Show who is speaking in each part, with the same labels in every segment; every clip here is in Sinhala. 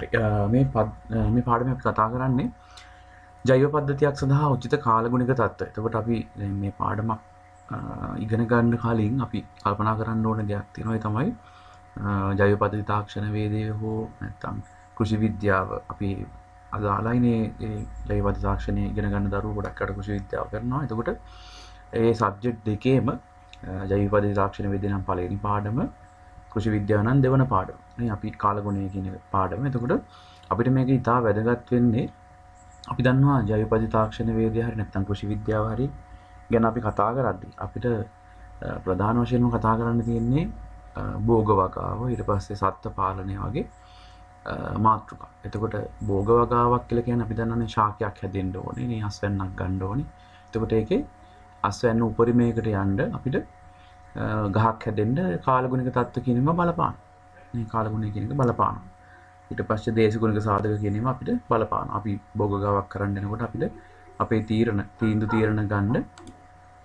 Speaker 1: හරි මේ පාඩමේ අපි කතා කරන්නේ ජෛව පද්ධතියක් සඳහා උචිත කාලගුණික තත්ත්වය. එතකොට අපි දැන් මේ පාඩමක් ඉගෙන ගන්න කලින් අපි කල්පනා කරන්න ඕන දෙයක් තියෙනවා. ඒ තමයි ජෛව පද්ධති තාක්ෂණ වේදය හෝ නැත්නම් කෘෂි විද්‍යාව. අපි අදාළයිනේ ඒ ජෛව පද්ධති තාක්ෂණය ඉගෙන ගන්න දරුවෝ ගොඩක් අය කෘෂි විද්‍යාව කරනවා. එතකොට ඒ සබ්ජෙක්ට් දෙකේම ජෛව පද්ධති තාක්ෂණ වේදය නම් පළවෙනි පාඩම, කෘෂි විද්‍යාව නම් දෙවන පාඩම. මේ අපි කාලගුණය කියන පාඩම. එතකොට අපිට මේක ඉතා වැදගත් වෙන්නේ අපි දන්නවා ජෛව පද්ධති තාක්ෂණ වේදය හරි නැත්නම් කෘෂි විද්‍යාව හරි ගැන අපි කතා කරද්දී අපිට ප්‍රධාන වශයෙන්ම කතා කරන්න තියෙන්නේ භෝග වගාව, ඊට පස්සේ සත්ත්ව පාලනය වගේ මාතෘකා. එතකොට භෝග වගාවක් කියලා කියන්නේ අපි දන්නනේ ශාකයක් හැදෙන්න ඕනේ, නේ අස්වැන්නක් ගන්න ඕනේ. එතකොට ඒකේ අස්වැන්න උපරිමයකට යන්න අපිට ගහක් හැදෙන්න කාලගුණික තත්ත්ව කියනම බලපාන. මේ කාලගුණය කියන එක බලපාන. ඊට පස්සේ දේශගුණික සාධක කියනම අපිට බලපාන. අපි භෝග වගාවක් කරන්න යනකොට අපිට අපේ තීරණ ගන්න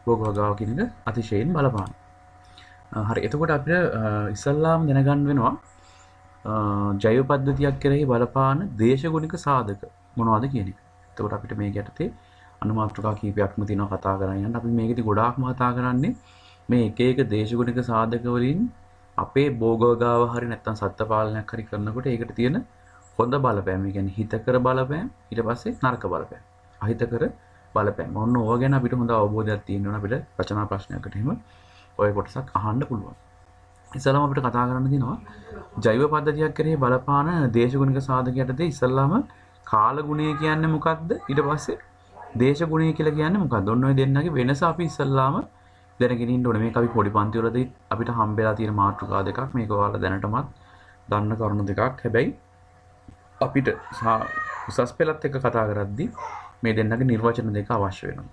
Speaker 1: භෝග වගාව කියන එක අතිශයින් බලපාන. හරි. එතකොට අපිට ඉස්සල්ලාම දැනගන්න වෙනවා ජෛව පද්ධතියක් කෙරෙහි බලපාන දේශගුණික සාධක මොනවද කියන එක. එතකොට අපිට මේක යටතේ අනුමාත්‍රිකා කීපයක්ම තියෙනවා කතා කරගෙන යන්න. අපි මේකෙදි ගොඩාක්ම කතා කරන්නේ මේ එක එක දේශගුණික සාධක වලින් අපේ භෝග වගාව හරි නැත්නම් සත්ත්ව පාලනයක් හරි කරනකොට ඒකට තියෙන හොඳ බලපෑම. ඒ කියන්නේ හිතකර බලපෑම, ඊට පස්සේ නරක බලපෑම. අහිතකර බලපෑම. ඔන්න ඕවා ගැන අපිට හොඳ අවබෝධයක් තියෙන්න ඕන. අපිට රචනා ප්‍රශ්නයකට එහෙම ඔය කොටසක් අහන්න පුළුවන්. ඉස්සෙල්ලාම අපිට කතා කරන්න තියෙනවා ජෛව පද්ධතියක් කෙරෙහි බලපාන දේශගුණික සාධක යටතේ ඉස්සෙල්ලාම කාලගුණය කියන්නේ මොකක්ද? ඊට පස්සේ දේශගුණය කියලා කියන්නේ මොකක්ද? ඔන්න ඔය දෙන්නගේ වෙනස අපි ඉස්සෙල්ලාම දැනගෙන ඉන්න ඕනේ. මේක අපි පොඩි පන්ති වලදී අපිට හම්බෙලා තියෙන මාතෘකා දෙකක්. මේක ඔයාලා දැනටමත් දන්න කරුණු දෙකක්. හැබැයි අපිට උසස් පෙළත් එක්ක කතා කරද්දී මේ දෙන්නගේ නිර්වචන දෙක අවශ්‍ය වෙනවා.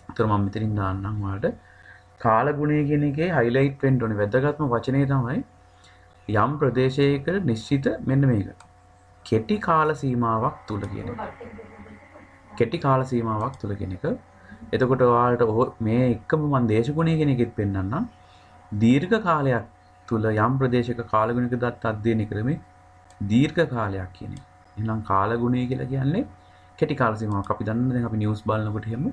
Speaker 1: ඒතර මම මෙතනින් දාන්නම් ඔයාලට කාලගුණය කියන එකේ highlight වෙන්න ඕනේ වැදගත්ම වචනේ තමයි යම් ප්‍රදේශයක නිශ්චිත මෙන්න මේක. කෙටි කාල සීමාවක් තුල කියන එක. කෙටි කාල සීමාවක් තුල කියන එක. එතකොට ඔයාලට මේ එකම මම දේශගුණය කියන එකෙත් පෙන්නන්නම්. දීර්ඝ කාලයක් තුල යම් ප්‍රදේශයක කාලගුණික දත්ත අධ්‍යයනය කරමින් දීර්ඝ කාලයක් කියන එක. එහෙනම් කාලගුණය කියලා කියන්නේ කෙටි කාල සීමාවක්. අපි දන්නේ දැන් අපි නිවුස් බලනකොට එහෙම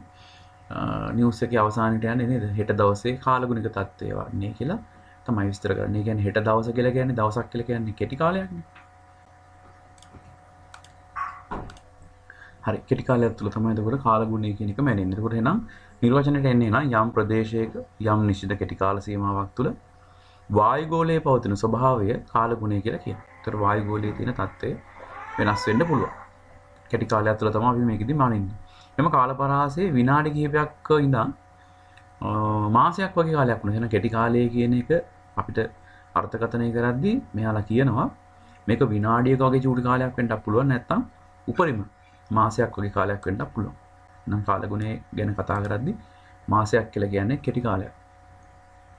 Speaker 1: නිවුස් එකේ අවසානයට යන්නේ නේද? හෙට දවසේ කාලගුණික තත්ත්වය වන්නේ කියලා තමයි විස්තර කරන්නේ. ඒ කියන්නේ හෙට දවස කියලා කියන්නේ දවසක් කියලා කියන්නේ කෙටි කාලයක්නේ. හරි. කෙටි කාලයක් තුල තමයි එතකොට කාලගුණය කියන එක මැනෙන්නේ. එතකොට එහෙනම් නිර්වචනයට එන්නේ නම් යම් ප්‍රදේශයක යම් නිශ්චිත කෙටි කාල සීමාවක් තුල වායුගෝලයේ පවතින ස්වභාවය කාලගුණය කියලා කියනවා. ඒතර වායුගෝලයේ තියෙන තත්ත්වය වෙනස් වෙන්න පුළුවන්. කෙටි කාලයක් තුල තමයි අපි මේකෙදි මනින්නේ. එම කාලපරාසයේ විනාඩි කිහිපයක් ඉඳන් මාසයක් වගේ කාලයක් වුණා. එහෙනම් කෙටි කාලය කියන එක අපිට අර්ථකථනය කරද්දී මෙයාලා කියනවා මේක විනාඩියක වගේ චූටි කාලයක් වෙන්නත් පුළුවන්. නැත්නම් උපරිම මාසයක් වගේ කාලයක් වෙන්නත් පුළුවන්. නම් කාලගුණය ගැන කතා කරද්දී මාසයක් කියලා කියන්නේ කෙටි කාලයක්.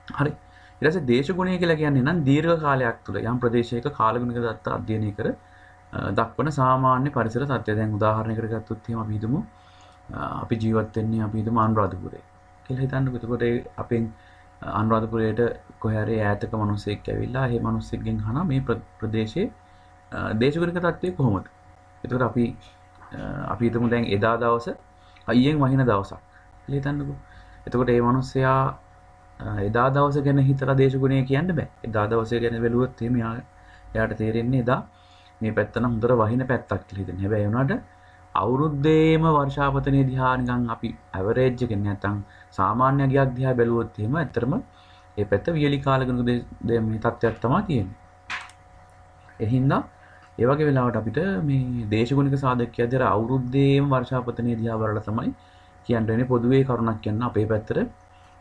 Speaker 1: හරි. ඊට පස්සේ දේශගුණය කියලා කියන්නේ නම් දීර්ඝ කාලයක් තුල යම් ප්‍රදේශයක කාලගුණික දත්ත අධ්‍යයනය කර දක්වන සාමාන්‍ය පරිසර තත්ත්වය. දැන් උදාහරණයකට ගත්තොත් එහෙම අපි හිතමු අපි ජීවත් වෙන්නේ අපි හිතමු අනුරාධපුරේ කියලා හිතන්නකෝ. එතකොට අපෙන් අනුරාධපුරයට කොහේ හරි ඈතක මිනිස්සෙක් ඇවිල්ලා ඒ මිනිස්සෙක්ගෙන් අහනවා මේ ප්‍රදේශයේ දේශගුණික තත්ත්වය කොහොමද? එතකොට අපි හිතමු දැන් එදා දවස අයියෙන් වහින දවසක් කියලා හිතන්නකෝ. එතකොට මේ මිනිස්සයා එදා දවස ගැන හිතලා දේශගුණය කියන්න බෑ. එදා දවසේ ගැන බැලුවොත් එහෙම එයාට තේරෙන්නේ එදා මේ පැත්ත නම් හොඳට වහින පැත්තක් කියලා හිතන්නේ. හැබැයි උනාට අවුරුද්දේම වර්ෂාපතනයේ දිහා නිකන් අපි ඇවරේජ් එකෙන් නැත්නම් සාමාන්‍ය ගියක් දිහා බැලුවොත් එහෙම ඇත්තටම මේ පැත්ත වියලි කාලගුණික මේ තත්ත්වයක් තමයි තියෙන්නේ. ඒ හින්දා ඒ වගේ වෙලාවට අපිට මේ දේශගුණික සාධකයේදී අවුරුද්දේම වර්ෂාපතනයේ දිහා බලලා තමයි කියන්න වෙන්නේ. පොදුවේ කරුණක් කියන්න අපේ පැත්තට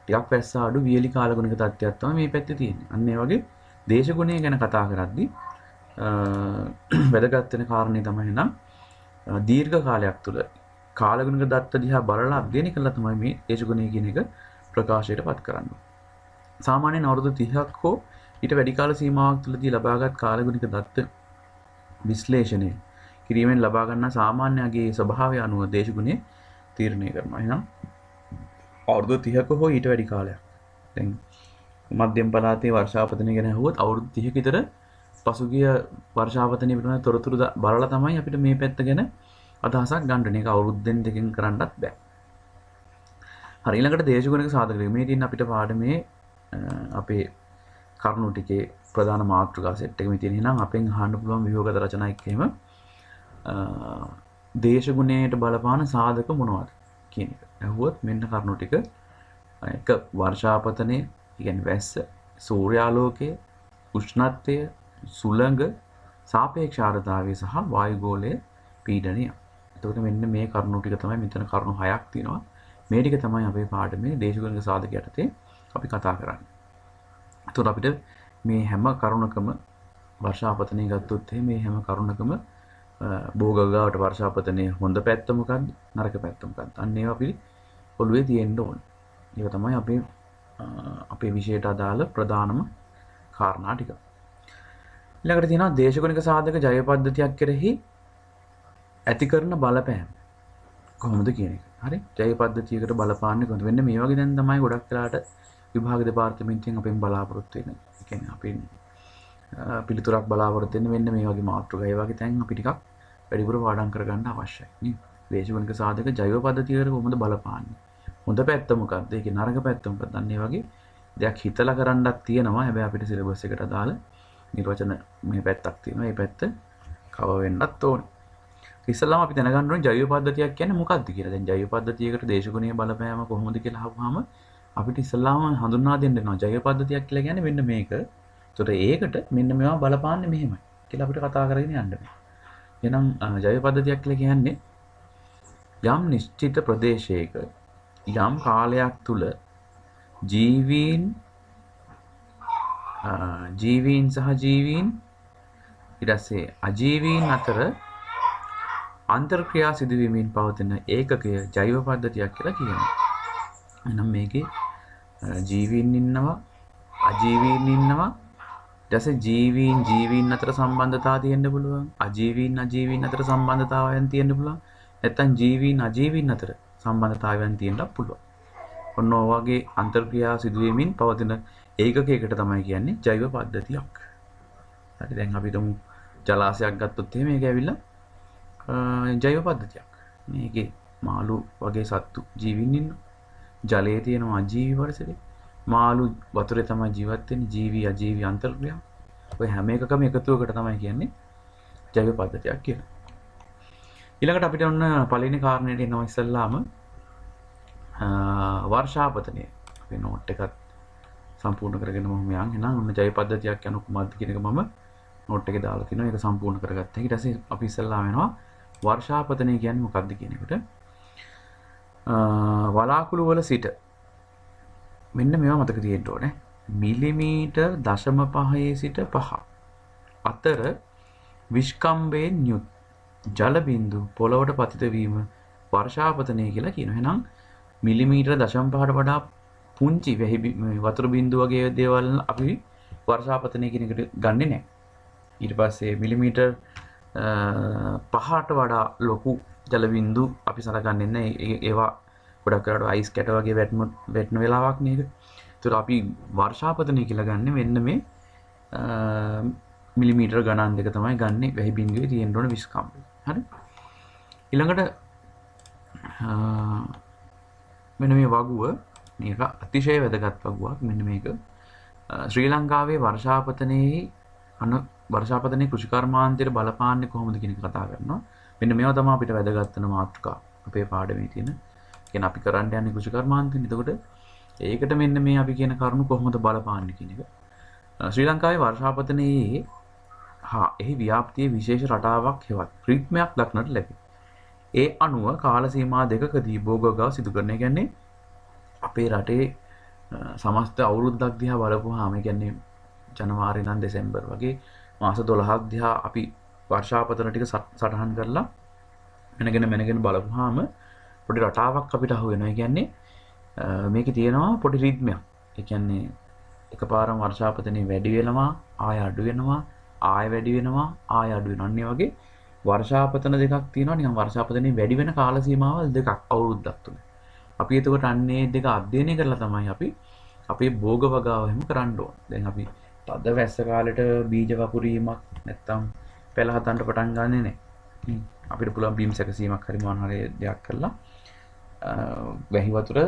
Speaker 1: ටිකක් පැස්ස අඩු වියලි කාලගුණික තත්ත්වයක් තමයි මේ පැත්තේ තියෙන්නේ. අන්න ඒ වගේ දේශගුණය ගැන කතා කරද්දී වැදගත් වෙන කාරණේ තමයි නම් දීර්ඝ කාලයක් තුල කාලගුණික දත්ත දිහා බලලා අධ්‍යයනය කළා තමයි මේ දේශගුණය කියන එක ප්‍රකාශයට පත් කරන්නේ. සාමාන්‍යයෙන් අවුරුදු 30ක් හෝ ඊට වැඩි කාල සීමාවක් තුලදී ලබාගත් කාලගුණික දත්ත විශ්ලේෂණය කිරීමෙන් ලබා ගන්නා සාමාන්‍යගේ ස්වභාවය අනුව දේශගුණය තීරණය කරනවා. එහෙනම් අවුරුදු 30ක හෝ ඊට වැඩි කාලයක්. දැන් මධ්‍යම පළාතේ වර්ෂාපතනය ගැන අහුවොත් අවුරුදු 30ක විතර පසුගිය වර්ෂාපතනය පිළිබඳ තොරතුරු බලලා තමයි අපිට මේ පැත්ත ගැන අදහසක් ගන්න ඕනේ. ඒක අවුරුද්දෙන් දෙකකින් කරන්නත් බෑ. හරි ඊළඟට දේශගුණික සාධක මේ තියෙන අපිට පාඩමේ අපේ කරුණු ටිකේ ප්‍රධාන මාතෘකා සෙට් එක මේ තියෙන. එහෙනම් අපෙන් අහන්න පුළුවන් විභාගගත රචනා එක්කෙම දේශගුණයට බලපාන සාධක මොනවද කියන එක. අහුවොත් මෙන්න කරුණු ටික එක වර්ෂාපතනය, කියන්නේ වැස්ස, සූර්යාලෝකය, උෂ්ණත්වය, සුළඟ, සාපේක්ෂ ආර්ද්‍රතාවය සහ වායුගෝලයේ පීඩනය. එතකොට මෙන්න මේ කරුණු ටික තමයි මෙතන කරුණු 6ක් තියෙනවා. මේ ටික තමයි අපේ පාඩමේ දේශගුණික සාධක යටතේ අපි කතා කරන්නේ. එතකොට අපිට මේ හැම කරුණකම වර්ෂාපතනය ගත්තොත් මේ හැම කරුණකම භෝගගාවට වර්ෂාපතනයේ හොඳ පැත්ත මොකක්ද නරක පැත්ත මොකක්ද අන්න ඒවා අපි ඔළුවේ තියෙන්න ඕනේ. ඒක තමයි අපේ විෂයට අදාළ ප්‍රධානම කාරණා ටික. ඊළඟට තියෙනවා දේශගුණික සාධක ජය පද්ධතියක් කෙරෙහි ඇති කරන බලපෑම කොහොමද කියන එක. හරි ජය පද්ධතියකට බලපාන්නේ කොහොමද? වෙන්නේ මේ වගේ දැන් තමයි ගොඩක් වෙලාට විභාග දෙපාර්තමේන්තුවෙන් අපෙන් බලාපොරොත්තු වෙන්නේ. ඒ කියන්නේ අපෙන් පිළිතුරක් බලාපොරොත්තු වෙන්නේ මෙන්න මේ වගේ මාතෘකා. ඒ වගේ තැන් අපි ටිකක් වැඩිපුර පාඩම් කරගන්න අවශ්‍යයි. නේ? දේශගුණික සාධක ජෛව පද්ධතියකට කොහොමද බලපාන්නේ? හොඳ පැත්ත මොකක්ද? ඒකේ නරක පැත්ත මොකක්ද? අන්න ඒ වගේ දෙයක් හිතලා කරන්නත් තියෙනවා. හැබැයි අපිට සිලබස් එකට අදාළ නිර්වචන මේ පැත්තක් තියෙනවා. මේ පැත්ත කවර් වෙන්නත් ඕනේ. ඉස්සෙල්ලාම අපි දැනගන්න ඕනේ ජෛව පද්ධතියක් කියන්නේ මොකක්ද කියලා. දැන් ජෛව පද්ධතියකට දේශගුණීය බලපෑම කොහොමද කියලා අහුවාම අපිට ඉස්සෙල්ලාම හඳුන්වා දෙන්න වෙනවා. ජෛව පද්ධතියක් කියලා කියන්නේ මෙන්න මේක. ඒකට ඒකට මෙන්න මේවා බලපාන්නේ මෙහෙමයි කියලා අපිට කතා කරගෙන යන්න බෑ. එහෙනම් ජෛව පද්ධතියක් කියලා කියන්නේ යම් නිශ්චිත ප්‍රදේශයක යම් කාලයක් තුල ජීවීන් සහ ජීවීන් ඊට පස්සේ අජීවීන් අතර අන්තර්ක්‍රියා සිදුවීමෙන් පවතින ඒකකය ජෛව පද්ධතියක් කියලා කියනවා. එහෙනම් මේකේ ජීවීන් ඉන්නවා අජීවීන් ඉන්නවා ඊට ජීවීන් අතර සම්බන්ධතාවය තියෙන්න පුළුවන්. අජීවීන් අතර සම්බන්ධතාවයන් තියෙන්න පුළුවන්. නැත්නම් අජීවීන් අතර සම්බන්ධතාවයන් තියෙන්න පුළුවන්. ඔන්න ඔය වගේ අන්තර්ක්‍රියා සිදුවීමෙන් පවතින ඒකකයකට තමයි කියන්නේ ජෛව පද්ධතියක්. හරි දැන් අපි තුමු ජලාශයක් ගත්තොත් එහෙම මේක ඇවිල්ලා ජෛව පද්ධතියක්. මේකේ මාළු වගේ සත්තු ජීවීන් ඉන්නවා. ජලයේ තියෙනවා අජීවී පරිසරේ. මාළු වතුරේ තමයි ජීවත් වෙන්නේ. ජීවි අජීවි අන්තර්ක්‍රියා. ඔය හැම එකකම එකතුවකට තමයි කියන්නේ ජෛව පද්ධතියක් කියලා. ඊළඟට අපිට ඔන්න පළවෙනි කාරණේට එනවා ඉස්සල්ලාම වර්ෂාපතනය. අපි නෝට් එකත් සම්පූර්ණ කරගෙන මම යන්. එහෙනම් ඔන්න ජෛව පද්ධතියක් යන කුමක්ද කියන එක මම නෝට් එකේ දාලා තිනවා. ඒක සම්පූර්ණ කරගත්තා. ඊට පස්සේ අපි ඉස්සල්ලාම යනවා වර්ෂාපතනය කියන්නේ මොකක්ද කියන එකට. වලාකුළු වල සිට මෙන්න මේවා මතක තියෙන්න ඕනේ. මිලිමීටර් 0.5 සිට 5 අතර විස්කම්භයෙන් යුත් ජල බිඳු පොළවට පතිත වීම වර්ෂාපතනය කියලා කියනවා. එහෙනම් මිලිමීටර් 0.5ට වඩා පුංචි වතුර බිඳු වගේ දේවල් අපි වර්ෂාපතනය කියන එකට ගන්නෙ නැහැ. ඊට පස්සේ මිලිමීටර් 5ට වඩා ලොකු ජල බිඳු අපි සලකන්නේ නැහැ. ඒවා ගොඩක් වෙලාවට අයිස් කැට වගේ වැටෙන වෙලාවක් නේද? ඒතර අපි වර්ෂාපතනය කියලා ගන්න මෙන්න මේ මිලිමීටර ගණන් දෙක තමයි ගන්නෙ වැහි බිඳුවේ තියෙන්න ඕන විස්කම්භය. හරි? ඊළඟට මෙන්න මේ වගුව මේක අතිශය වැදගත් වගුවක්. මෙන්න මේක ශ්‍රී ලංකාවේ වර්ෂාපතනයේ කෘෂිකර්මාන්තයට බලපාන්නේ කොහොමද කියන එක කතා කරනවා. මෙන්න මේවා තමයි අපිට වැදගත් වෙන මාතෘකා අපේ පාඩමේ තියෙන. කියන්නේ අපි කරන්න යන්නේ කෘෂිකර්මාන්තෙන්. එතකොට ඒකට මෙන්න මේ අපි කියන කරුණු කොහොමද බලපාන්නේ කියන එක. ශ්‍රී ලංකාවේ වර්ෂාපතනයේ එහි ව්‍යාප්තියේ විශේෂ රටාවක් හෙවත් රිද්මයක් දක්නට ලැබේ. ඒ අනුව කාල සීමා දෙකකදී භෝගගාව සිදු කරන. ඒ කියන්නේ අපේ රටේ සමස්ත අවුරුද්දක් දිහා බලපුවාම ඒ කියන්නේ ජනවාරි ඉඳන් දෙසැම්බර් වගේ මාස 12ක් දිහා අපි වර්ෂාපතන ටික සටහන් කරලා මෙනගෙන බලපුවාම පොඩි රටාවක් අපිට අහු වෙනවා. ඒ කියන්නේ මේකේ තියෙනවා පොඩි රිද්මයක්. ඒ කියන්නේ එකපාරම වර්ෂාපතනේ වැඩි වෙනවා, ආය අඩු වෙනවා, ආය වැඩි වෙනවා, ආය අඩු වෙනවා. අන්න ඒ වගේ වර්ෂාපතන දෙකක් තියෙනවා. නිකන් වර්ෂාපතනේ වැඩි වෙන කාල සීමාවල් දෙකක් අවුරුද්දක් තුන. අපි එතකොට අන්නේ දෙක අධ්‍යයනය කරලා තමයි අපි අපේ භෝග වගාව එහෙම කරන්න ඕන. දැන් අපි තද වැස්ස කාලෙට බීජ වපුරීමක් නැත්තම් පෙළ හදන්න පටන් ගන්නෙ නැහැ. අපිට පුළුවන් බීම් සැකසීමක් හරි මොනවා හරි දෙයක් කරලා වැහි වතුර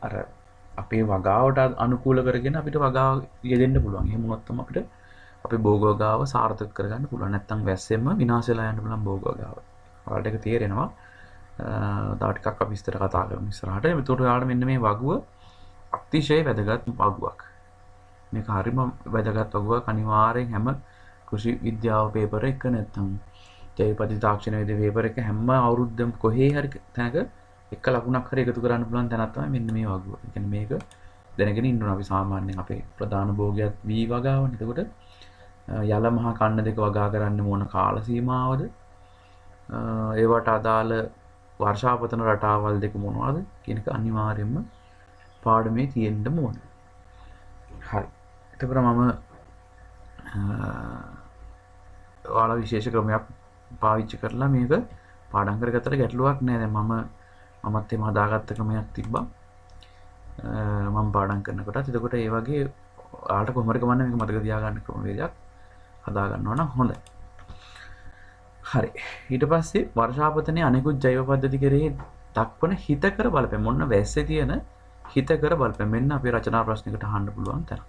Speaker 1: අර අපේ වගාවට අනුකූල කරගෙන අපිට වගාව යෙදෙන්න පුළුවන්. එහෙම වුණොත් තමයි අපිට අපේ භෝග වගාව සාර්ථක කරගන්න පුළුවන්. නැත්තම් වැස්සෙන්ම විනාශ වෙලා යන්න පුළුවන් භෝග වගාව. ඔයාලට ඒක තේරෙනවා. තව ටිකක් අපි විස්තර කතා කරමු ඉස්සරහට. එතකොට ඔයාලට මෙන්න මේ වගුව අතිශය වැදගත් වගුවක්. මේක හරිම වැදගත් වගුවක්. අනිවාර්යෙන් හැම කෘෂි විද්‍යාව පේපර් එක නැත්තම් ජෛව තාක්ෂණ විද්‍යාව පේපර් එක හැම අවුරුද්දම කොහේ හරි තැනක එක ලකුණක් හරි එකතු කරන්න පුළුවන් තැනක් තමයි මෙන්න මේ වගුව. ඒ කියන්නේ මේක දැනගෙන ඉන්න ඕන අපි සාමාන්‍යයෙන් අපේ ප්‍රධාන භෝගයත් වී වගාවනේ. එතකොට යල මහ කන්න දෙක වගා කරන්න මොන කාල සීමාවද? ඒවට අදාළ වර්ෂාපතන රටාවල් දෙක මොනවද කියන එක අනිවාර්යයෙන්ම පාඩමේ තියෙන්න ඕනේ. හරි. එතකොට මම ඔයාලා විශේෂ ක්‍රමයක් පාවිච්චි කරලා මේක පාඩම් කරගත්තට ගැටලුවක් නෑ. දැන් මමත් එම හදාගත්ත ක්‍රමයක් තිබ්බා. මම පාඩම් කරනකොටත් එතකොට ඒ වගේ ඔයාලට කොහොමද කමන්නේ මේක මතක තියාගන්න ක්‍රමවේදයක් හදා ගන්නවා නම් හොඳයි. හරි. ඊට පස්සේ වර්ෂාපතනයේ අනෙකුත් ජෛව පද්ධති කෙරෙහි දක්වන හිතකර බලපෑම මොන වැස්සේ තියෙන හිතකර බලපෑම මෙන්න අපේ රචනා ප්‍රශ්නයකට අහන්න පුළුවන් තැන.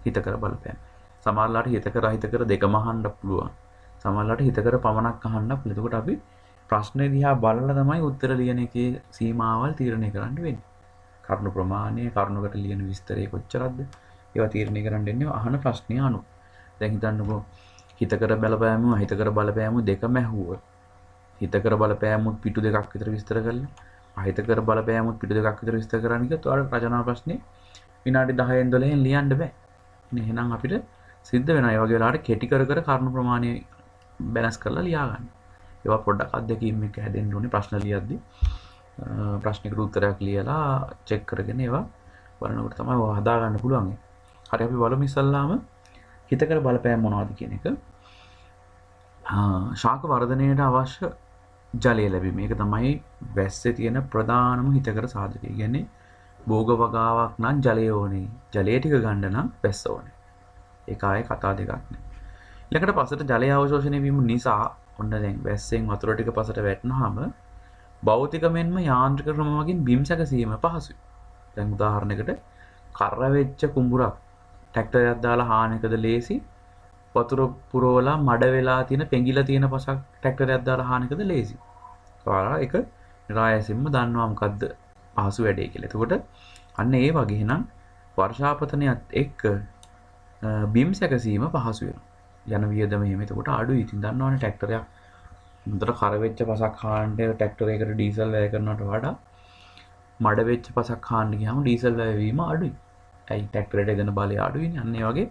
Speaker 1: හිතකර බලපෑම. සමහරලාට හිතකර අහිතකර දෙකම අහන්න පුළුවන්. සමහරලාට හිතකර පමණක් අහන්න පුළුවන්. එතකොට අපි ප්‍රශ්නේ දිහා බලලා තමයි උත්තර ලියන එකේ සීමාවල් තීරණය කරන්න වෙන්නේ. කරුණු ප්‍රමාණය, කරුණකට ලියන විස්තරය කොච්චරද? ඒවා තීරණය කරන්න දෙන්නේ අහන ප්‍රශ්නය අනුව. දැන් හිතන්නකෝ හිතකර බලපෑම අහිතකර බලපෑම දෙකම ඇහුවොත් හිතකර බලපෑමුත් පිටු දෙකක් විතර විස්තර කරලා අහිතකර බලපෑමුත් පිටු දෙකක් විතර විස්තර කරන්න කිව්වොත් ඔයාලට රචනා ප්‍රශ්නේ විනාඩි 10න් 12න් ලියන්න බෑ. එහෙනම් අපිට සිද්ධ වෙනවා ඒ වගේ වෙලාවට කෙටි කර කරුණු ප්‍රමාණය බැලන්ස් කරලා ලියා ගන්න. ඒවා පොඩ්ඩක් අත්දැකීම් එක හැදෙන්න ඕනේ ප්‍රශ්න ලියද්දි. ප්‍රශ්නයකට උත්තරයක් ලියලා චෙක් කරගෙන ඒවා බලනකොට තමයි ඔය හදා ගන්න පුළුවන්. හරි අපි බලමු ඉස්සල්ලාම හිතකර බලපෑම මොනවද කියන එක. ශාක වර්ධනයට අවශ්‍ය ජලය ලැබීම. මේක තමයි වැස්සේ තියෙන ප්‍රධානම හිතකර සාධකය. කියන්නේ භෝග වගාවක් නම් ජලය ඕනේ. ජලය ටික ගන්න නම් වැස්ස ඕනේ. ඒක ආයේ කතා දෙකක් නේ. ඊළඟට පසට ජලය අවශෝෂණය වීම නිසා ඔන්න දැන් වැස්සෙන් වතුර ටික පසට වැටෙනහම භෞතික මෙන්ම යාන්ත්‍රික ක්‍රම වලින් බිම් සැකසීම පහසුයි. දැන් උදාහරණයකට කර්ර වෙච්ච කුඹුරක් ට්‍රැක්ටරයක් දාලා හාන එකද ලේසි. වතුර පුරවලා මඩ වෙලා තියෙන පෙඟිලා තියෙන පසක් ට්‍රැක්ටරයක් දාලා හාන එකද ලේසි. ඔයාලා ඒක නිරායසින්ම දන්නවා මොකද්ද පහසු වැඩේ කියලා. එතකොට අන්න ඒ වගේ නම් වර්ෂාපතනයත් එක්ක බිම් සැකසීම පහසු වෙනවා. යන වියදම එහෙම එතකොට අඩුයි. ඉතින් දන්නවනේ ට්‍රැක්ටරයක් මුදට කර වෙච්ච පසක් හාන්න ට්‍රැක්ටරයකට ඩීසල් වැය කරනවට වඩා මඩ වෙච්ච පසක් හාන්න ගියාම ඩීසල් වැය වීම අඩුයි. ඇයි ට්‍රැක්ටරයට දෙන බලය අඩුයිනේ. අන්න ඒ වගේ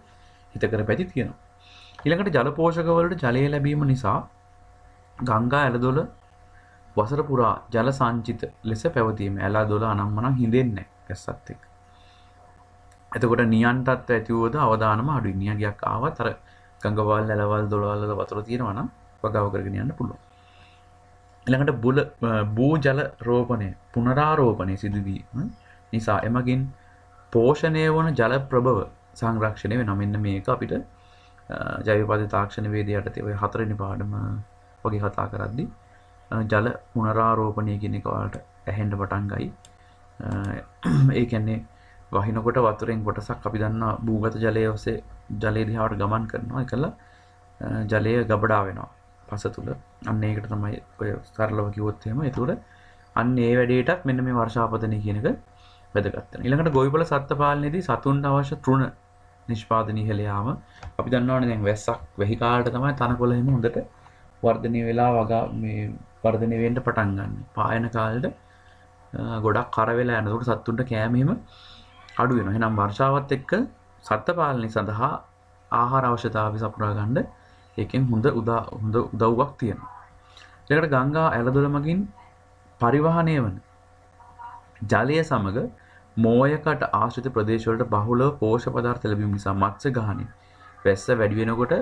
Speaker 1: හිතකර පැති තියෙනවා. ඊළඟට ජල පෝෂක වලට ජලය ලැබීම නිසා ගංගා ඇලදොල වසර පුරා ජල සංචිත ලෙස පැවතීම. ඇලදොල අනම්මනම් හිඳෙන්නේ නැහැ ගැස්සත් එක්ක. එතකොට නියන්ටත් ඇතිවද අවදානම අඩුයි. නියගයක් ආවත් අර ගංගවල් ඇලවල් දොළවල් වල වතුර තියෙනවා නම් වගාව කරගෙන යන්න පුළුවන්. ඊළඟට භූ ජල රෝපණය පුනරාරෝපණය සිදුවීම නිසා එමගින් පෝෂණය වන ජල ප්‍රභව සංරක්ෂණය වෙනවා. මෙන්න මේක අපිට ජෛව පද්ධති තාක්ෂණ වේදය යටතේ ඔය 4 වෙනි පාඩම වගේ කතා කරද්දී ජල පුනරාරෝපණය කියන එක ඔයාලට ඇහෙන්න පටන් ගයි. ඒ කියන්නේ වහිනකොට වතුරෙන් කොටසක් අපි දන්නා භූගත ජලයේ ඔස්සේ ජලයේ දිහාට ගමන් කරනවා. ඒකල ජලය ගබඩා වෙනවා පස තුල. අන්න ඒකට තමයි ඔය සරලව කිව්වොත් එහෙම. ඒතකොට අන්න ඒ වැඩේටත් මෙන්න මේ වර්ෂාපතනය කියන එක වැදගත් වෙනවා. ඊළඟට ගොවිපළ සත්ත්ව පාලනයේදී සතුන්ට අවශ්‍ය තෘණ නිෂ්පාදනය ඉහළ යාම. අපි දන්නවනේ දැන් වැස්සක් වෙහි කාලට තමයි තනකොළ එහෙම හොඳට වර්ධනය වෙලා වගා මේ වර්ධනය වෙන්න පටන් ගන්න. පායන කාලෙට ගොඩක් කර වෙලා යනකොට සතුන්ට කෑම එහෙම අඩු වෙනවා. එහෙනම් වර්ෂාවත් එක්ක සත්ත්ව පාලනය සඳහා ආහාර අවශ්‍යතාවය සපුරා ගන්න ඒකෙන් හොඳ උදව්වක් තියෙනවා. ඊළඟට ගංගා ඇලදොල මගින් පරිවහණය වන ජලය සමග මෝයකට ආශ්‍රිත ප්‍රදේශවලට බහුලව පෝෂක පදාර්ථ ලැබීම නිසා මත්ස්‍ය ගහණය වැස්ස වැඩි වෙනකොට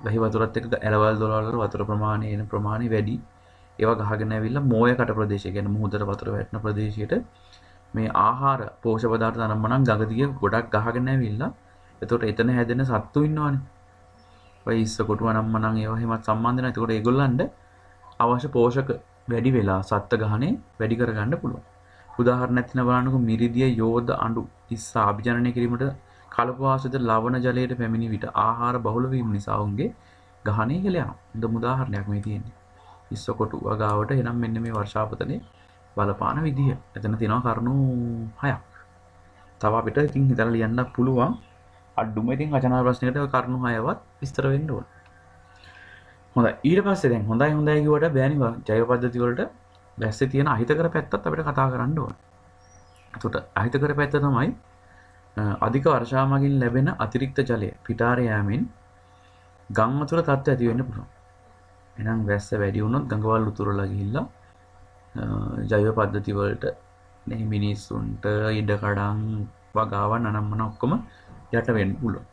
Speaker 1: වැහි වතුරත් එක්ක ඇලවල් දොළවල් වල වතුර ප්‍රමාණය එන ප්‍රමාණය වැඩි. ඒවා ගහගෙන ඇවිල්ලා මෝයකට ප්‍රදේශය කියන්නේ මුහුදට වතුර වැටෙන ප්‍රදේශයට මේ ආහාර පෝෂක පදාර්ථ අනම්මනම් ගඟ දිගේ ගොඩක් ගහගෙන ඇවිල්ලා එතකොට එතන හැදෙන සත්තු ඉන්නවනේ. ඔය ඉස්ස කොටුව නම්මනම් ඒවා එහෙමත් සම්බන්ධ නැහැ. එතකොට ඒගොල්ලන්ට අවශ්‍ය පෝෂක වැඩි වෙලා සත්ත්ව ගහණය වැඩි කරගන්න පුළුවන්. උදාහරණයක් තියෙනවා බලන්නකො මිරිදිය යෝධ අඬු ඉස්ස අභිජනනය කිරීමට කලපවාසිත ලවණ ජලයට පැමිණි විට ආහාර බහුල වීම නිසා උන්ගේ ගහණය ඉහළ යනවා. හොඳ උදාහරණයක් මේ තියෙන්නේ. ඉස්ස කොටු වගාවට එනම් මෙන්න මේ වර්ෂාපතනේ බලපාන විදිය. එතන තියෙනවා කරුණු 6ක්. තව අපිට ඉතින් හිතලා ලියන්න පුළුවන්. අඩුම ඉතින් රචනා ප්‍රශ්නයකට ඔය කරුණු 6වත් විස්තර වෙන්න ඕන. හොඳයි. ඊට පස්සේ දැන් හොඳයි කිව්වට බෑනේ ජෛව පද්ධති වලට වැස්සේ තියෙන අහිතකර පැත්තත් අපිට කතා කරන්න ඕන. එතකොට අහිතකර පැත්ත තමයි අධික වර්ෂා මගින් ලැබෙන අතිරික්ත ජලය පිටාර යෑමෙන් ගම් වතුර තත්ත්ව ඇති වෙන්න පුළුවන්. එහෙනම් වැස්ස වැඩි වුණොත් ගඟවල් උතුරලා ගිහිල්ලා ජෛව පද්ධති වලට මේ මිනිස්සුන්ට ඉඩකඩම් වගාවන් අනම්මන ඔක්කොම යට වෙන්න පුළුවන්.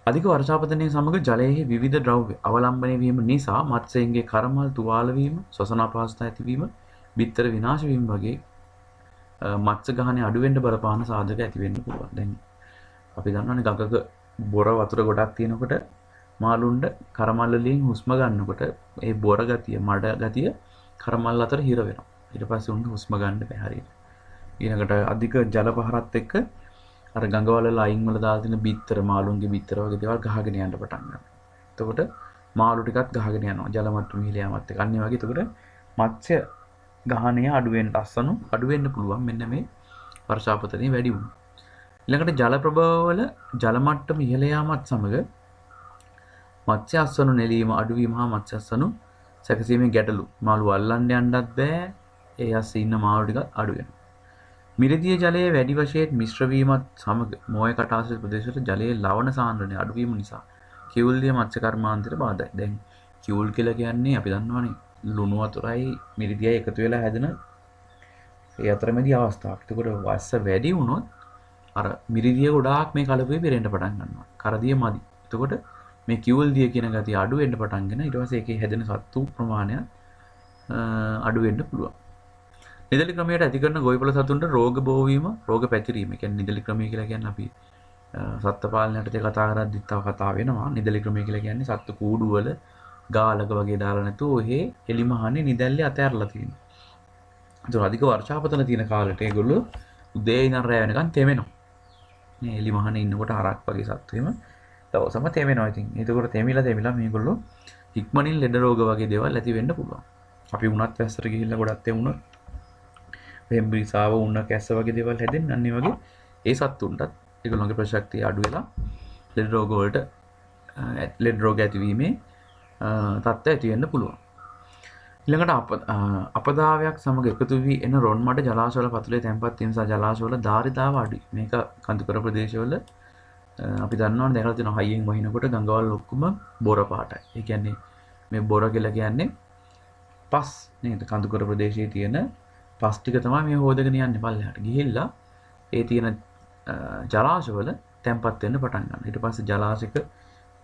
Speaker 1: අධික වර්ෂාපතනයේ සමග ජලයේ විවිධ ද්‍රව්‍ය අවලම්බනය වීම නිසා මත්ස්‍යයන්ගේ කරමල් තුවාල වීම, ශ්වසන අපහසුතා ඇතිවීම, බිත්තර විනාශ වීම වගේ මත්ස්‍ය ගහණය අඩු වෙන්න බලපාන සාධක ඇති වෙන්න පුළුවන්. දැන් අපි දන්නවනේ ගඟක බොර වතුර ගොඩක් තියෙනකොට මාළුන්ට කරමල් වලින් හුස්ම ගන්නකොට ඒ බොර ගතිය, මඩ ගතිය කරමල් අතර හිර වෙනවා. ඊට පස්සේ උන්ට හුස්ම ගන්න බැහැ හරියට. ඊළඟට අධික ජල පහරත් එක්ක අර ගඟවල ලයින් වල දාලා තියෙන බිත්තර මාළුන්ගේ බිත්තර වගේ දේවල් ගහගෙන යන්න පටන් ගන්නවා. එතකොට මාළු ටිකත් ගහගෙන යනවා ජල මට්ටම ඉහළ යාමත් එක්ක. අනිත් වගේ එතකොට මත්ස්‍ය ගහණය අඩු වෙන්න අස්සනු අඩු වෙන්න පුළුවන් මෙන්න මේ වර්ෂාපතනයේ වැඩි වුණා. ඊළඟට ජල ප්‍රභවවල ජල මට්ටම ඉහළ යාමත් සමග මත්ස්‍ය අස්සනු නෙලීම අඩු වීම හා මත්ස්‍ය අස්සනු සැකසීමේ ගැටලු මාළු අල්ලන්න යන්නත් බෑ. ඒ අස්සේ ඉන්න මාළු ටිකත් අඩු වෙනවා. මිරිදිය ජලයේ වැඩි වශයෙන් මිශ්‍ර වීමත් සමග මොය කටාශ්‍රිත ප්‍රදේශවල ජලයේ ලවණ සාන්ද්‍රණය අඩු වීම නිසා කිවුල්දිය මත්ස්‍ය කර්මාන්තයට බාධායි. දැන් කිවුල් කියලා කියන්නේ අපි දන්නවනේ ලුණු වතුරයි මිරිදියයි එකතු වෙලා හැදෙන ඒ අතරමැදි අවස්ථාවක්. ඒකට වස්ස වැඩි වුණොත් අර මිරිදිය ගොඩාක් මේ කලපුවේ පෙරෙන්න පටන් ගන්නවා. කරදිය මදි. එතකොට මේ කිවුල්දිය කියන ගතිය අඩු වෙන්න පටන්ගෙන ඊට පස්සේ ඒකේ හැදෙන සත්තු ප්‍රමාණය අඩු වෙන්න පුළුවන්. නිදලි ක්‍රමයට ඇති කරන ගොවිපළ සතුන්ට රෝග බෝ වීම, රෝග පැතිරීම. ඒ කියන්නේ නිදලි ක්‍රමය කියලා කියන්නේ අපි සත්ත්ව පාලනයටදී කතා කරද්දිත් තව කතා වෙනවා. නිදලි ක්‍රමය කියලා කියන්නේ සත්තු කූඩු වල ගාලක වගේ දාලා නැතුව ඔහේ එලිමහනේ නිදැල්ලේ අතෑරලා තියෙනවා. ඒක අධික වර්ෂාපතන තියෙන කාලෙට ඒගොල්ලෝ උදේ ඉඳන් රැ වෙනකන් තෙමෙනවා. මේ එලිමහනේ ඉන්නකොට හරක් වගේ සත්තු එහෙම දවසම තෙමෙනවා. ඉතින් ඒකකොට තෙමිලා මේගොල්ලෝ ඉක්මනින් ලෙඩ රෝග වගේ දේවල් ඇති වෙන්න පුළුවන්. අපි උණත් වැස්සට ගිහිල්ලා ගොඩක් තෙමුණොත් වෙම්බිසාව උණ කැස්ස වගේ දේවල් හැදෙන්නේ අන්න ඒ වගේ ඒ සත්තුන්ටත් ඒගොල්ලෝගේ ප්‍රශක්තිය අඩු වෙලා ලෙඩ රෝග වලට ලෙඩ රෝග ඇතිවීමේ තත්ත්වය ඇති වෙන්න පුළුවන්. ඊළඟට අපදාවයක් සමග එකතු වී එන රොන් මඩ ජලාශවල පතුලේ තැන්පත් වීම සහ ජලාශවල ධාරිතාව අඩුයි. මේක කඳුකර ප්‍රදේශවල අපි දන්නවනේ දැකලා තියෙනවා හයියෙන් වහිනකොට ගංගාවල් ඔක්කොම බොර පාටයි. ඒ කියන්නේ මේ බොර කියලා කියන්නේ පස් නේද? කඳුකර ප්‍රදේශයේ තියෙන පස් ටික තමයි මේ හොදගෙන යන්නේ පල්ලෙහාට. ගිහිල්ලා ඒ තියෙන ජලාශවල තැන්පත් වෙන්න පටන් ගන්නවා. ඊට පස්සේ ජලාශයක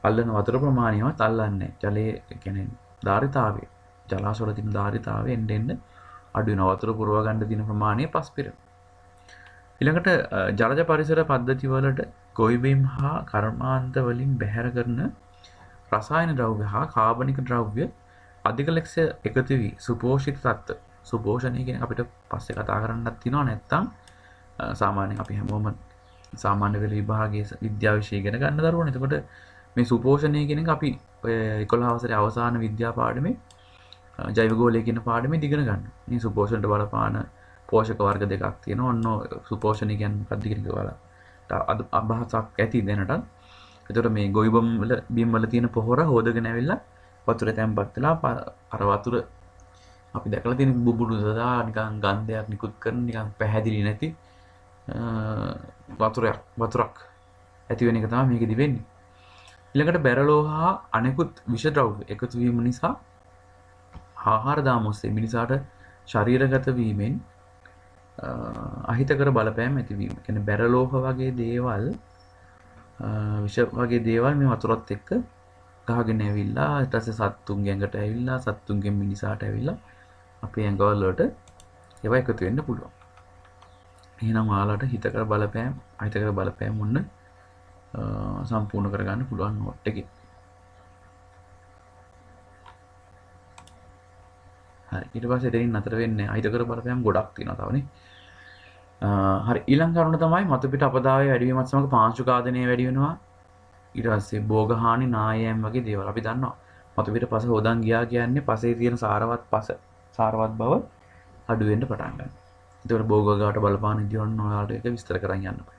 Speaker 1: අල්ලන වතුර ප්‍රමාණයවත් අල්ලන්නේ ජලයේ කියන්නේ ධාරිතාවය. ජලාශවල තියෙන ධාරිතාවය එන්න අඩු වෙනවා. වතුර පුරව ගන්න දින ප්‍රමාණය පස් පිරෙනවා. ඊළඟට ජලජ පරිසර පද්ධති වලට ගොවිබිම් හා කර්මාන්ත වලින් බැහැර කරන රසායන ද්‍රව්‍ය හා කාබනික ද්‍රව්‍ය අධික ලෙස එකතු වී සුපෝෂිත තත්ත්ව සුපෝෂණය කියන අපිට පස්සේ කතා කරන්නත් තියෙනවා. නැත්තම් සාමාන්‍යයෙන් අපි හැමෝම සාමාන්‍ය පෙළ විභාගයේ විද්‍යා විෂය ඉගෙන ගන්න දරුවෝනේ. එතකොට මේ සුපෝෂණය කියන එක අපි ඔය 11 වසරේ අවසාන විද්‍යා පාඩමේ ජෛව ගෝලය කියන පාඩමේ ඉගෙන ගන්නවා. මේ සුපෝෂණයට බලපාන පෝෂක වර්ග දෙකක් තියෙනවා. ඔන්න සුපෝෂණය කියන්නේ මොකක්ද කියන එක බලන්න. අභාසක් ඇති දැනට. එතකොට මේ ගොවිබම් වල බිම් වල තියෙන පොහොර හොදගෙන ඇවිල්ලා වතුරේ තැම්පත් වෙලා අර වතුර අපි දැකලා තියෙන බුබුලු දදා නිකන් ගන්ධයක් නිකුත් කරන නිකන් පැහැදිලි නැති වතුරක් ඇති වෙන එක තමයි මේකෙදි වෙන්නේ. ඊළඟට බැරලෝ හා අනෙකුත් විෂ ද්‍රව්‍ය එකතු වීම නිසා ආහාර දාම ඔස්සේ මිනිසාට ශරීරගත වීමෙන් අහිතකර බලපෑම් ඇතිවීම. කියන්නේ බැරලෝහ වගේ දේවල් විෂ වගේ දේවල් මේ වතුරත් එක්ක ගහගෙන ඇවිල්ලා ඊට පස්සේ සත්තුන්ගේ ඇඟට ඇවිල්ලා සත්තුන්ගෙන් මිනිසාට ඇවිල්ලා අපේ ඇඟවල වලට ඒවා එකතු වෙන්න පුළුවන්. එහෙනම් ඔයාලට හිතකර බලපෑම් අහිතකර බලපෑම් මොන්න සම්පූර්ණ කරගන්න පුළුවන් නෝට් එකේ. හරි ඊට පස්සේ එතනින් නතර වෙන්නේ අහිතකර බලපෑම් ගොඩක් තියෙනවා තවනේ. හරි ඊළඟ කරුණ තමයි මතු පිට අපදාවේ වැඩි වීමත් සමග පාංශු ඝාතනය වැඩි වෙනවා. ඊට පස්සේ භෝගහානි නායයන් වගේ දේවල් අපි දන්නවා. මතු පිට පස හොදන් ගියා කියන්නේ පසේ තියෙන සාරවත් බව අඩු වෙන්න පටන් ගන්නවා. ඒතකොට භෝගගාට බලපාන විදියන් ඔයාලට ඒක විස්තර කරන් යන්න බෑ.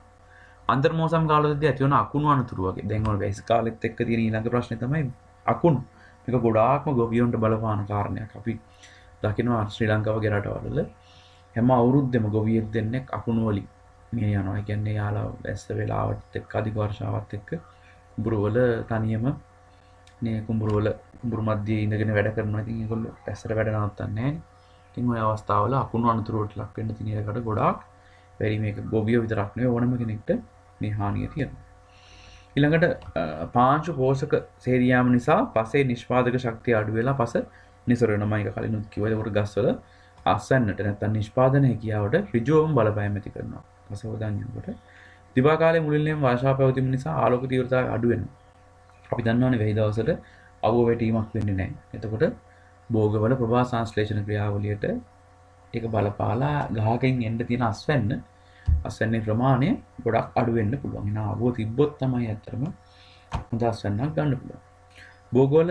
Speaker 1: අන්තර්මෝසම් කාලවලදී ඇති වන අකුණු අනතුරු වගේ. දැන් ඔය වැස් කාලෙත් එක්ක තියෙන ඊළඟ ප්‍රශ්නේ තමයි අකුණු. මේක ගොඩාක්ම ගොවියන්ට බලපාන කාරණයක්. අපි දකිනවා ශ්‍රී ලංකාව වගේ රටවල හැම අවුරුද්දෙම ගොවියෙක් දෙන්නෙක් අකුණු වලින් මිය යනවා. ඒ කියන්නේ යාලා වැස්ස වෙලාවට එක්ක අධික වර්ෂාවත් එක්ක කුඹුරවල තනියම නේ කුඹුරු මැදේ ඉඳගෙන වැඩ කරනවා. ඉතින් ඒගොල්ලෝ වැස්සට වැඩ නවත්තන්නේ නැහැ. ඉතින් ওই අවස්ථාවල අකුණු අනතුරු වලට ලක් වෙන්න තියෙන එකට ගොඩාක් වැඩි මේක ගොවියෝ විතරක් නෙවෙයි ඕනම කෙනෙක්ට මේ හානිය තියෙනවා. ඊළඟට පාංශු පෝෂක සේරියාම නිසා පසේ නිෂ්පාදක ශක්තිය අඩු වෙලා පස නිසර වෙනවා. මම කලිනුත් කිව්වා. ඒකට ගස්වල අස්සන්නට නැත්නම් නිෂ්පාදන හැකියාවට ඍජුවම බලපෑම් ඇති කරනවා. පස හොදන්නකොට දිවා කාලයේ මුලින්ම වර්ෂා පැවතීම නිසා ආලෝක තීව්‍රතාවය අඩු වෙනවා. අපි දන්නවනේ වෙයි දවසට අවුව වැටීමක් වෙන්නේ නැහැ. එතකොට භෝගවල ප්‍රභා සංශ්ලේෂණ ක්‍රියාවලියට ඒක බලපාලා ගහකින් එන්න තියෙන අස්වැන්නේ ප්‍රමාණය ගොඩක් අඩු වෙන්න පුළුවන්. එන අවුව තිබ්බොත් තමයි ඇත්තටම හොඳ අස්වැන්නක් ගන්න පුළුවන්. භෝගවල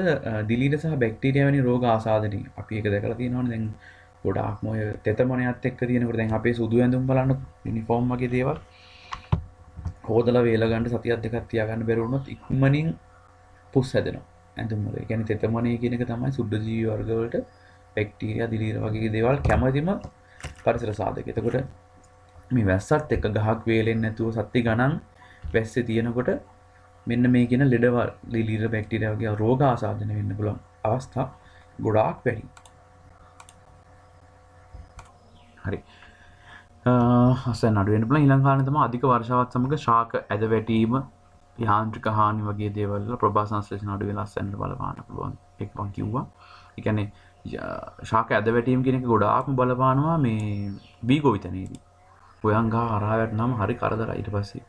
Speaker 1: දිලීර සහ බැක්ටීරියා වැනි රෝග ආසාදනී අපි ඒක දැකලා තියෙනවනේ. දැන් ගොඩාක්ම ඔය තෙතමනයත් එක්ක තියෙනකොට දැන් අපේ සුදු ඇඳුම් බලන්න යුනිෆෝම් වගේ දේවල් හොදලා වේල ගන්න සතියක් දෙකක් තියාගන්න බැරි වුණොත් ඉක්මනින් පුස් හැදෙනවා ඇඳුම් වල. ඒ කියන්නේ තෙතමනේ කියන එක තමයි සුද්ධ ජීවි වර්ග වලට බැක්ටීරියා දිලීර වගේ දේවල් කැමැතිම පරිසර සාධක. එතකොට මේ වැස්සත් එක්ක ගහක් වේලෙන්නේ නැතුව සත්ති ගණන් වැස්සේ තියෙනකොට මෙන්න මේ කියන ලෙඩවල් දිලීර බැක්ටීරියා වගේ රෝග ආසාදනය වෙන්න පුළුවන් අවස්ථා ගොඩාක් වැඩි. හරි. අසන අඩු වෙන්න පුළුවන්. ඊළඟ කාරණේ තමයි අධික වර්ෂාවත් සමග ශාක ඇද වැටීම, යාන්ත්‍රික හානි වගේ දේවල් වල ප්‍රභා සංශ්ලේෂණ අඩු වෙලා අසන්න බලපාන්න පුළුවන්. ඒක මම කිව්වා. ඒ කියන්නේ ශාක ඇද වැටීම කියන එක ගොඩාක්ම බලපානවා මේ බී ගොවිතැනේදී. ගොයන් ගහ හරහා වැටෙනාම හරි කරදරයි. ඊට පස්සේ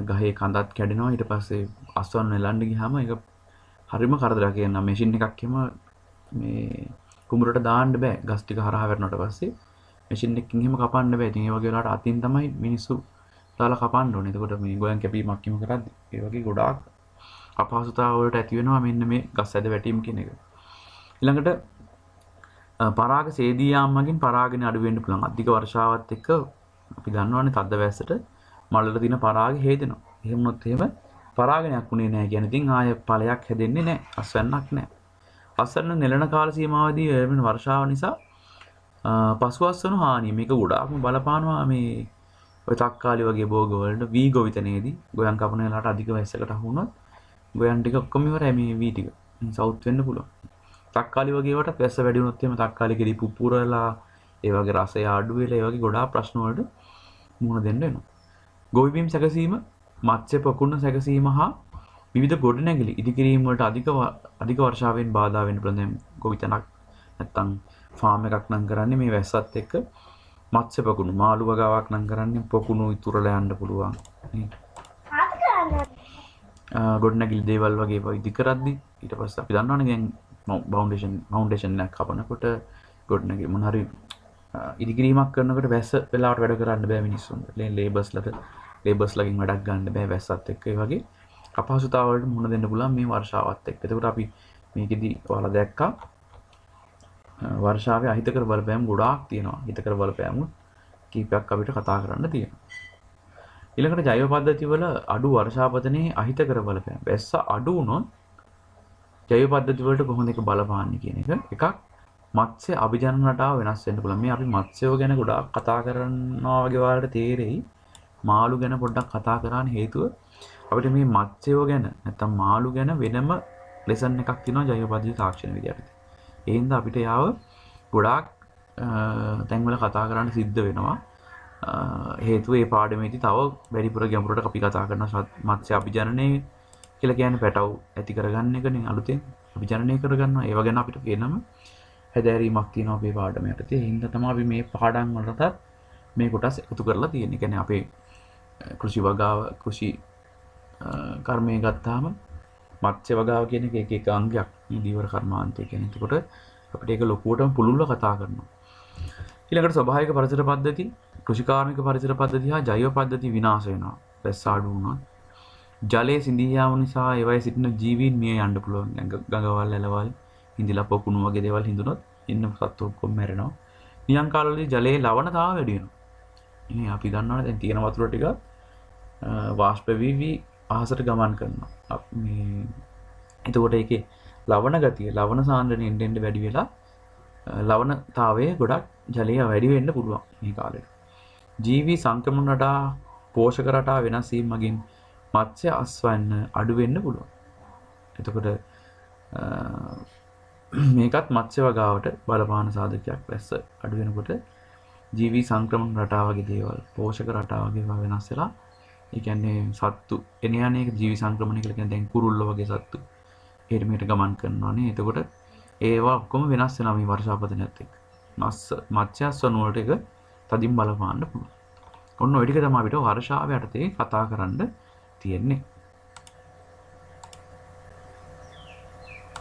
Speaker 1: ගහේ කඳත් කැඩෙනවා. ඊට පස්සේ අස්වැන්න එලන්න ගියාම ඒක හරිම කරදරයක්. කියන මැෂින් එකක් එම මේ කුඹරට දාන්න බෑ. ගස් ටික හරහා වැටුණාට පස්සේ මැෂින් එකකින් එහෙම කපන්න බෑ. ඉතින් ඒ වගේ වෙලාවට අතින් තමයි මිනිස්සු දාලා කපන්න ඕනේ. එතකොට මේ ගොයන් කැපීමක් කිම කරද්දි ඒ වගේ ගොඩාක් අපහසුතාව වලට ඇති වෙනවා මෙන්න මේ ගස් ඇද වැටීම කියන එක. ඊළඟට පරාග සේදී යාම මගින් පරාගන අඩු වෙන්න පුළුවන්. අධික වර්ෂාවත් එක්ක අපි දන්නවනේ තද්ද වැස්සට මල්වල තියෙන පරාගය හේදෙනවා. එහෙම වුණොත් එහෙම පරාගනයක් උනේ නැහැ කියන්නේ. ඉතින් ආය ඵලයක් හැදෙන්නේ නැහැ. අස්වැන්නක් නැහැ. අස්වැන්න නෙලන කාල සීමාවදී වෙන වර්ෂාව නිසා පසුවස්වන හානිය මේක ගොඩාක්ම බලපානවා මේ ඔය තක්කාලි වගේ භෝග වලට වී ගොවිතැනේදී ගොයන් කපන වෙලාවට අධික වැස්සකට අහු වුණොත් ගොයන් ටික ඔක්කොම ඉවරයි මේ වී ටික. සවුත් වෙන්න පුළුවන්. තක්කාලි වගේ වට වැස්ස වැඩි වුණොත් එහෙම තක්කාලි කෙරි පුපුරලා ඒ වගේ රසය අඩු වෙලා ඒ වගේ ගොඩාක් ප්‍රශ්න වලට මුහුණ දෙන්න වෙනවා. ගොවිබිම් සැකසීම, මත්ස්‍ය පොකුණ සැකසීම හා විවිධ ගොඩනැගිලි ඉදිකිරීම වලට අධික වර්ෂාවෙන් බාධා වෙන්න පුළුවන්. දැන් ගොවිතැනක් නැත්තම් ෆාම් එකක් නම් කරන්නේ මේ වැස්සත් එක්ක මත්ස්‍ය පොකුණු මාළු වගාවක් නම් කරන්නේ පොකුණු ඉතුරුලා යන්න පුළුවන්. ගොඩනැගිලි දේවල් වගේ ඉදි කරද්දි ඊට පස්සේ අපි දන්නවනේ දැන් ෆවුන්ඩේෂන් එකක් කපනකොට ගොඩනැගිලි මොන හරි ඉදිකිරීමක් කරනකොට වැස්ස වෙලාවට වැඩ කරන්න බෑ මිනිස්සුන්ට. ලේබර්ස්ලගෙන් වැඩක් ගන්න බෑ වැස්සත් එක්ක. ඒ වගේ අපහසුතාව වලට මුහුණ දෙන්න පුළුවන් මේ වර්ෂාවත් එක්ක. ඒකට අපි මේකෙදි ඔයාලා දැක්කා වර්ෂාවේ අහිතකර බලපෑම් ගොඩාක් තියෙනවා. හිතකර බලපෑම් කීපයක් අපිට කතා කරන්න තියෙනවා. ඊළඟට ජෛව පද්ධති වල අඩු වර්ෂාපතනයේ අහිතකර බලපෑම්. වැස්ස අඩු වුණොත් ජෛව පද්ධති වලට කොහොමද ඒක බලපාන්නේ කියන එක. එකක් මත්ස්‍ය අභිජනන රටාව වෙනස් වෙන්න පුළුවන්. මේ අපි මත්ස්‍යව ගැන ගොඩාක් කතා කරනවා වගේ වලට තේරෙයි. මාළු ගැන පොඩ්ඩක් කතා කරන්න හේතුව අපිට මේ මත්ස්‍යව ගැන නැත්තම් මාළු ගැන වෙනම ලෙසන් එකක් තියෙනවා ජෛව පද්ධති තාක්ෂණ විද්‍යාවට. ඒ හින්දා අපිට යාව ගොඩාක් තැන්වල කතා කරන්න සිද්ධ වෙනවා. හේතුව ඒ පාඩමේදී තව වැඩිපුර ගැඹුරට අපි කතා කරන මත්ස්‍ය අභිජනනය කියලා කියන්නේ පැටව් ඇති කරගන්න එකනේ අලුතෙන් අභිජනනය කරගන්නවා. ඒව ගැන අපිට වෙනම හැදෑරීමක් තියෙනවා අපේ පාඩම යටතේ. ඒ හින්දා තමයි අපි මේ පාඩම් වලටත් මේ කොටස් එකතු කරලා තියෙන්නේ. කියන්නේ අපේ කෘෂි වගාව කෘෂි කර්මය ගත්තාම මත්ස්‍ය වගාව කියන එක එක අංගයක් මේ දීවර කර්මාන්තය කියන්නේ. එතකොට අපිට ඒක ලොකුවටම පුළුල්ව කතා කරනවා. ඊළඟට ස්වභාවික පරිසර පද්ධති, කෘෂිකාර්මික පරිසර පද්ධති හා ජෛව පද්ධති විනාශ වෙනවා. වැස්ස අඩු වුණොත් ජලයේ සිඳී යාම නිසා ඒවයේ සිටින ජීවීන් මිය යන්න පුළුවන්. ගඟවල්, ඇලවල්, හිඳිලා පොකුණු වගේ දේවල් හිඳුනොත් ඉන්න සත්තු ඔක්කොම මැරෙනවා. නියං කාලවලදී ජලයේ ලවණතාව වැඩි වෙනවා. ඉතින් අපි දන්නවනේ දැන් තියෙන වතුර ටික වාෂ්ප වී අහසට ගමන් කරනවා. මේ එතකොට ඒකේ ලවණ ගතිය, ලවණ සාන්ද්‍රණය එන්න වැඩි වෙලා ලවණතාවය ගොඩක් ජලය වැඩි වෙන්න පුළුවන් මේ කාලෙට. ජීවි සංක්‍රමණ රටා, පෝෂක රටා වෙනස් වීම මගින් මත්ස්‍ය අස්වැන්න අඩු වෙන්න පුළුවන්. එතකොට මේකත් මත්ස්‍ය වගාවට බලපාන සාධකයක්. වැස්ස අඩු වෙනකොට ජීවි සංක්‍රමණ රටා වගේ දේවල්, පෝෂක රටා වගේ වෙනස් වෙලා ඒ කියන්නේ සත්තු එන යන්නේ ජීවි සංක්‍රමණය කියලා කියන්නේ දැන් කුරුල්ලෝ වගේ සත්තු එහෙට මෙහෙට ගමන් කරනවානේ. එතකොට ඒවා ඔක්කොම වෙනස් වෙනවා මේ වර්ෂාපතනයත් එක්ක. මත්ස්‍යස්වන වලට එක තදින් බලපාන්න පුළුවන්. ඔන්න ඔය ටික තමයි අපිට වර්ෂාව යටතේ කතා කරන්න තියෙන්නේ.